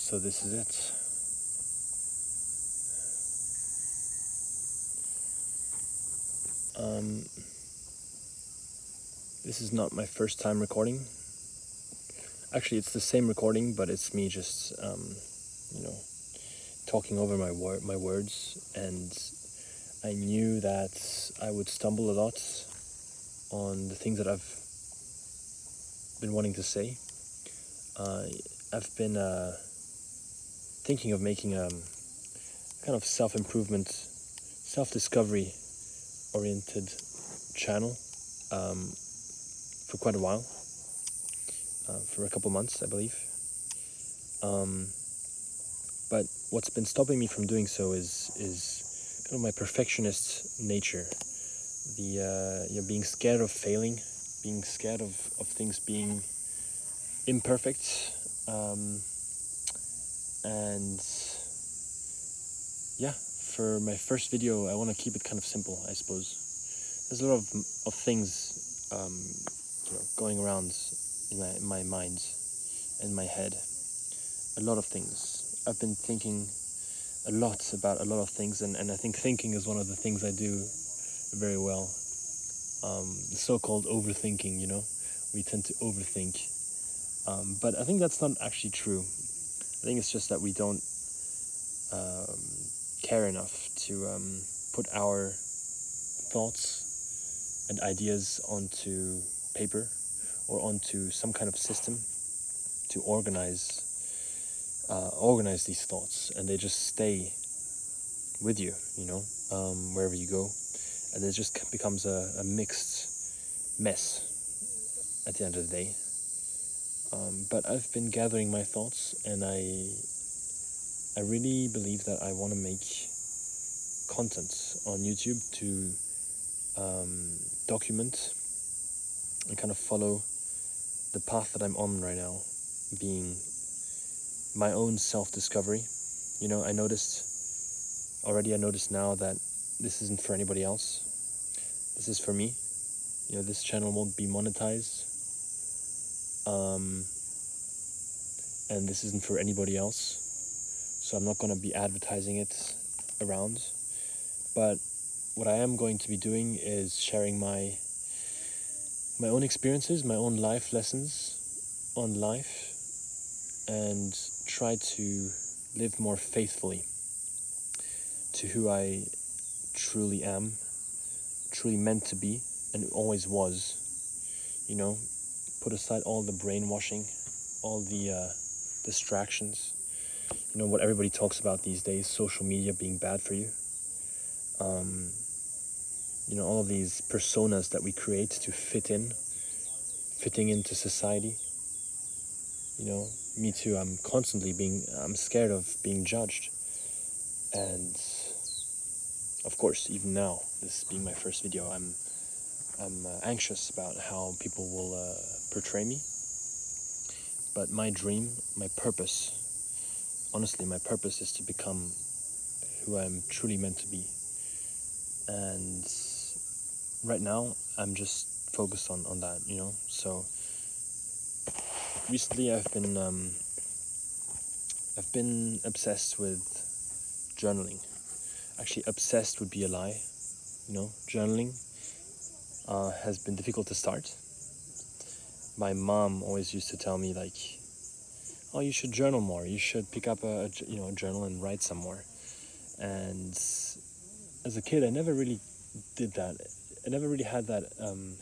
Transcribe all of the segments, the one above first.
So this is it. This is not my first time recording. Actually, it's the same recording, but it's me just, talking over my words. And I knew that I would stumble a lot on the things that I've been wanting to say. I've been thinking of making a kind of self-improvement, self-discovery oriented channel for quite a while, for a couple months, I believe. But what's been stopping me from doing so is kind of my perfectionist nature, the being scared of failing, being scared of things being imperfect, and yeah, for my first video, I want to keep it kind of simple, I suppose. There's a lot of things, going around in my mind, in my head. A lot of things. I've been thinking a lot about a lot of things, and I think thinking is one of the things I do very well. The so-called overthinking, we tend to overthink. But I think that's not actually true. I think it's just that we don't care enough to put our thoughts and ideas onto paper or onto some kind of system to organize these thoughts, and they just stay with you, wherever you go, and it just becomes a mixed mess at the end of the day. But I've been gathering my thoughts, and I really believe that I want to make content on YouTube to document and kind of follow the path that I'm on right now, being my own self-discovery. I noticed now that this isn't for anybody else. This is for me. This channel won't be monetized. And this isn't for anybody else. So I'm not going to be advertising it around. But what I am going to be doing is sharing my own experiences, my own life lessons on life, and try to live more faithfully to who I truly am, truly meant to be, and always was. Put aside all the brainwashing, all the distractions, what everybody talks about these days, social media being bad for you. All of these personas that we create to fitting into society. Me too, I'm scared of being judged. And of course, even now, this being my first video, I'm anxious about how people will portray me. But my dream, my purpose, honestly, my purpose is to become who I'm truly meant to be. And right now, I'm just focused on that, So recently, I've been obsessed with journaling. Actually, obsessed would be a lie. Journaling has been difficult to start. My mom always used to tell me, like, oh, you should journal more. You should pick up a journal and write some more. And as a kid, I never really did that. I never really had that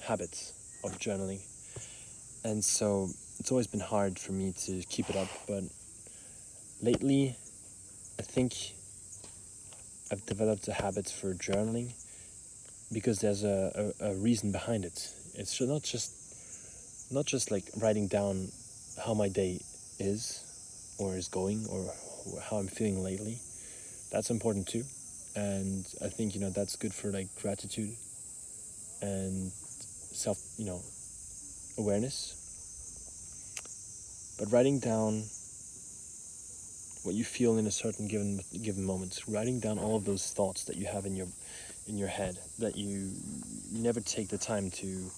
habit of journaling. And so it's always been hard for me to keep it up. But lately, I think I've developed a habit for journaling because there's a reason behind it. It's not just like writing down how my day is or is going or how I'm feeling lately. That's important too. And I think, that's good for like gratitude and self, awareness. But writing down what you feel in a certain given moment, writing down all of those thoughts that you have in your head that you never take the time to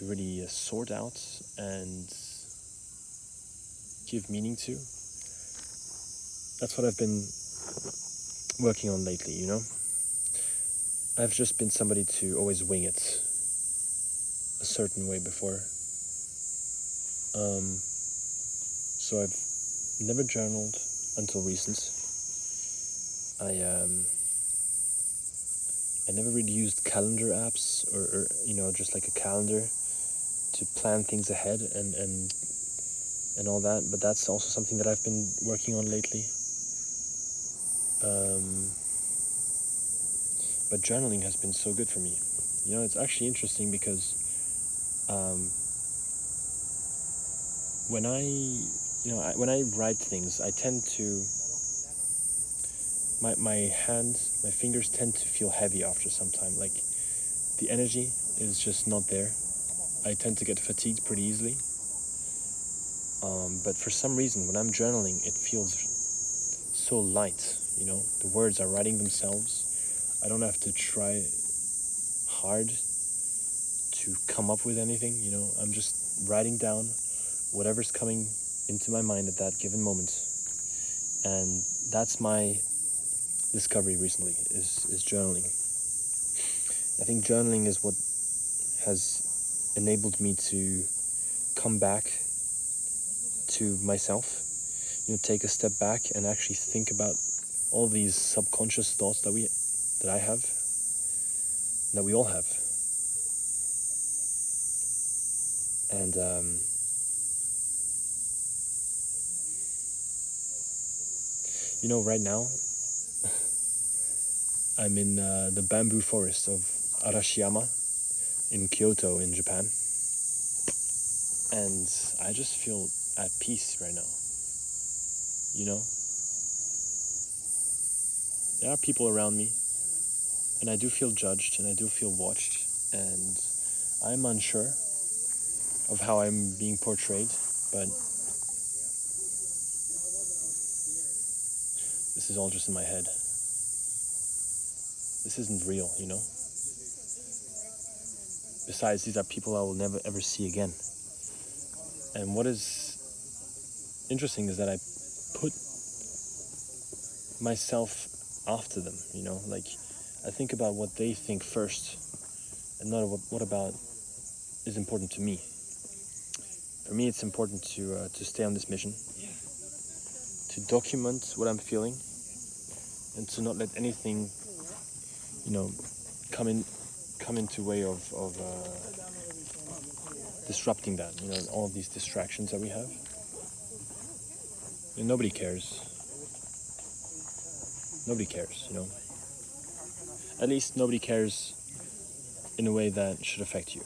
really sort out and give meaning to. That's what I've been working on lately, you know? I've just been somebody to always wing it a certain way before. So I've never journaled until recent. I never really used calendar apps or just like a calendar to plan things ahead and all that, but that's also something that I've been working on lately. But journaling has been so good for me. You know, it's actually interesting because when I write things, I tend to my fingers tend to feel heavy after some time. Like the energy is just not there. I tend to get fatigued pretty easily. But for some reason, when I'm journaling, it feels so light. You know, the words are writing themselves. I don't have to try hard to come up with anything. You know, I'm just writing down whatever's coming into my mind at that given moment, and that's my discovery recently is journaling. I think journaling is what has enabled me to come back to myself, you know, take a step back and actually think about all these subconscious thoughts that I have, that we all have. And you know, right now I'm in the bamboo forest of Arashiyama in Kyoto in Japan, and I just feel at peace right now. You know, there are people around me, and I do feel judged and I do feel watched, and I'm unsure of how I'm being portrayed, but this is all just in my head. This isn't real, you know? Besides, these are people I will never ever see again. And what is interesting is that I put myself after them, you know? Like, I think about what they think first, and not what about is important to me. For me, it's important to stay on this mission, to document what I'm feeling, and to not let anything, you know, come into way of disrupting that. You know, all of these distractions that we have. And nobody cares. Nobody cares, you know. At least nobody cares in a way that should affect you.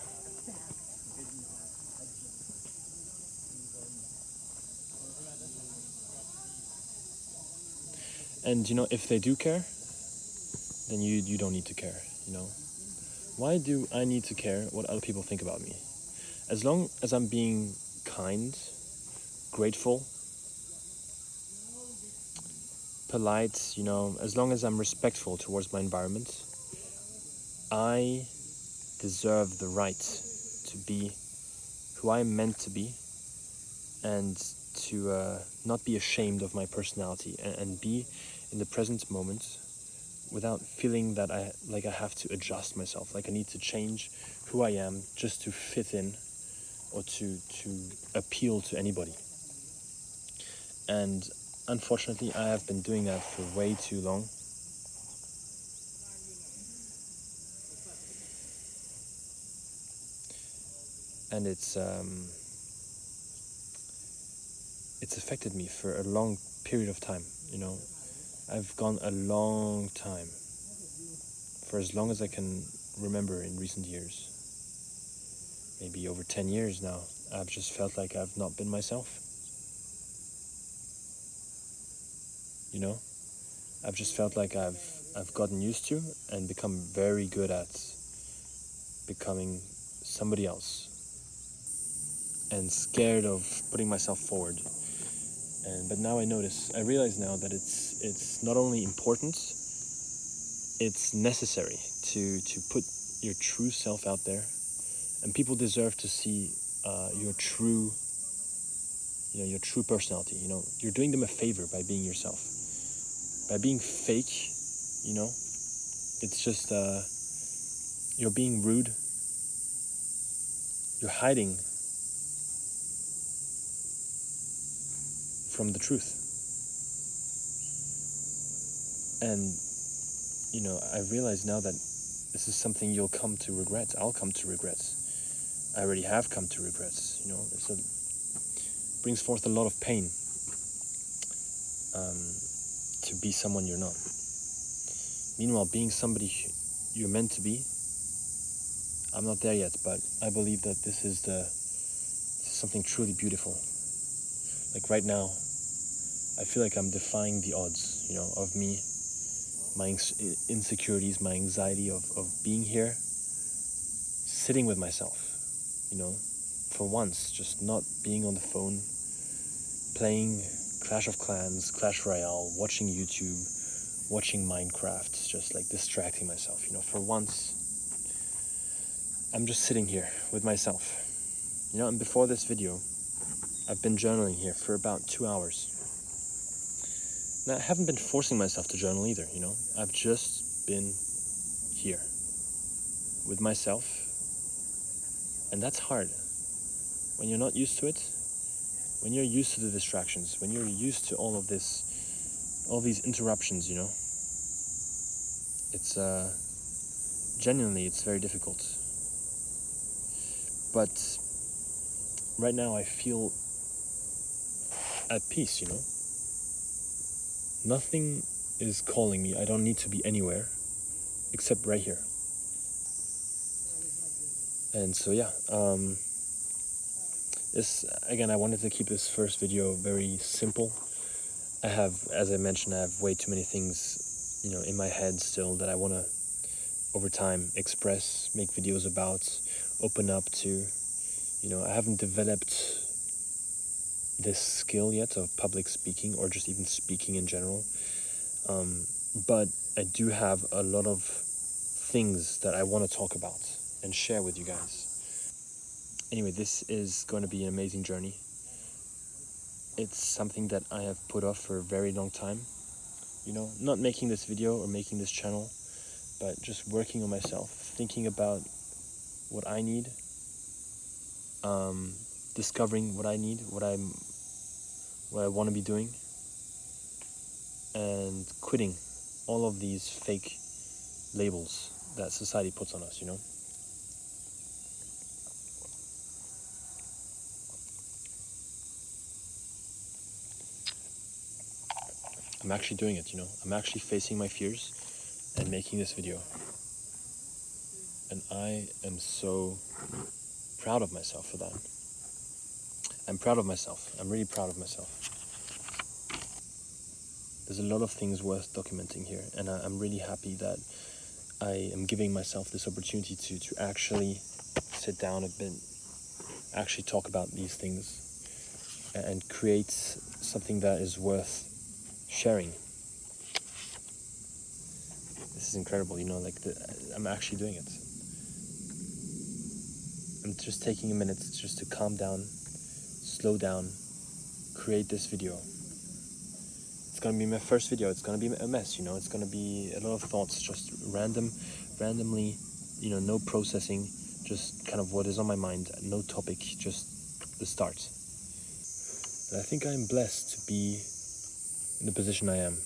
And you know, if they do care, then you don't need to care, you know. Why do I need to care what other people think about me? As long as I'm being kind, grateful, polite, you know, as long as I'm respectful towards my environment, I deserve the right to be who I'm meant to be, and to not be ashamed of my personality, and be in the present moment without feeling that I have to adjust myself, like I need to change who I am just to fit in or to appeal to anybody. And unfortunately, I have been doing that for way too long. And it's affected me for a long period of time, you know. I've gone a long time, for as long as I can remember in recent years, maybe over 10 years now, I've just felt like I've not been myself. You know, I've just felt like I've gotten used to and become very good at becoming somebody else, and scared of putting myself forward. But now I realize now that it's not only important, it's necessary to put your true self out there, and people deserve to see your true your true personality. You're doing them a favor by being yourself. By being fake, it's just you're being rude. You're hiding from the truth. And I realize now that this is something you'll come to regret. I'll come to regret. I already have come to regret. It brings forth a lot of pain to be someone you're not. Meanwhile, being somebody you're meant to be, I'm not there yet, but I believe that this is something truly beautiful. Like right now, I feel like I'm defying the odds, of me, my insecurities, my anxiety of being here, sitting with myself, for once, just not being on the phone, playing Clash of Clans, Clash Royale, watching YouTube, watching Minecraft, just like distracting myself, for once, I'm just sitting here with myself, and before this video, I've been journaling here for about 2 hours. Now, I haven't been forcing myself to journal either, I've just been here with myself, and that's hard. When you're not used to it, when you're used to the distractions, when you're used to all these interruptions, it's genuinely, it's very difficult. But right now I feel at peace, Nothing is calling me. I don't need to be anywhere except right here. And so yeah, I wanted to keep this first video very simple. As I mentioned, I have way too many things, in my head still that I want to, over time, express, make videos about, open up to. I haven't developed this skill yet of public speaking or just even speaking in general. But I do have a lot of things that I want to talk about and share with you guys. Anyway, this is going to be an amazing journey. It's something that I have put off for a very long time. Not making this video or making this channel, but just working on myself, thinking about what I need, discovering what I need, what I want to be doing, and quitting all of these fake labels that society puts on us, I'm actually doing it, I'm actually facing my fears and making this video. And I am so proud of myself for that. I'm proud of myself. I'm really proud of myself. There's a lot of things worth documenting here, and I'm really happy that I am giving myself this opportunity to actually sit down a bit, actually talk about these things, and create something that is worth sharing. This is incredible, I'm actually doing it. I'm just taking a minute just to calm down, slow down, create this video. It's gonna be my first video. It's gonna be a mess, It's gonna be a lot of thoughts, just randomly, no processing, just kind of what is on my mind, no topic, just the start. And I think I'm blessed to be in the position I am.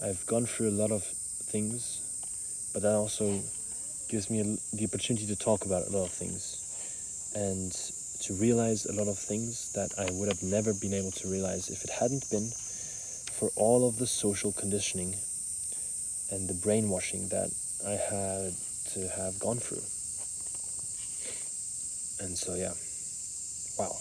I've gone through a lot of things, but that also gives me the opportunity to talk about a lot of things and to realize a lot of things that I would have never been able to realize if it hadn't been for all of the social conditioning and the brainwashing that I had to have gone through. And so yeah, wow.